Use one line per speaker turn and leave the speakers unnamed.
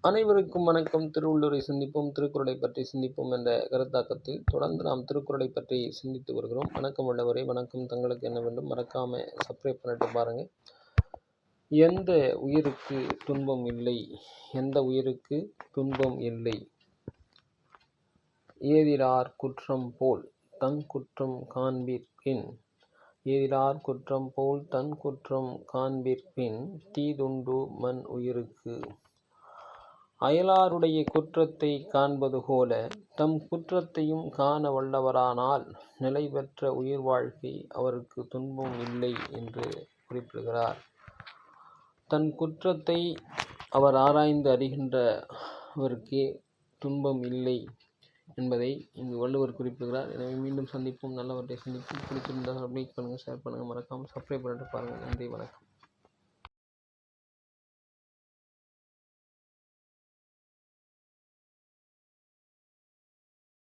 அனைவருக்கும் வணக்கம். திருவள்ளுவரை சிந்திப்போம், திருக்குறளை பற்றி சிந்திப்போம் என்ற கருத்தாக்கத்தில் தொடர்ந்து நாம் திருக்குறளை பற்றி சிந்தித்து வருகிறோம். வணக்கம் உள்ளவரை, வணக்கம். தங்களுக்கு என்ன வேண்டும்? மறக்காம சப்ஸ்கிரைப் பண்ணிட்டு பாருங்க. எந்த உயிருக்கு துன்பம் இல்லை? எந்த உயிருக்கு துன்பம் இல்லை? ஏதிலார் குற்றம் போல் தன் குற்றம் காண்பிற்பின் ஏதிலார் குற்றம் போல் தன் குற்றம் காண்பிற்பின் தீதுண்டு மன் உயிருக்கு. அயலாருடைய குற்றத்தை காண்பது போல தம் குற்றத்தையும் காண வல்லவரானால் நிலை பெற்ற உயிர் வாழ்க்கை அவருக்கு துன்பம் இல்லை என்று குறிப்பிடுகிறார். தன் குற்றத்தை அவர் ஆராய்ந்து அறிகின்றவருக்கே துன்பம் இல்லை என்பதை இங்கு வள்ளுவர் குறிப்பிடுகிறார். எனவே மீண்டும் சந்திப்போம், நல்லவற்றை சந்திப்போம். பிடித்திருந்தால் லைக் பண்ணுங்கள், ஷேர் பண்ணுங்கள், மறக்காமல் சப்ஸ்கிரைப் பண்ணிட்டு பாருங்கள். நன்றி, வணக்கம்.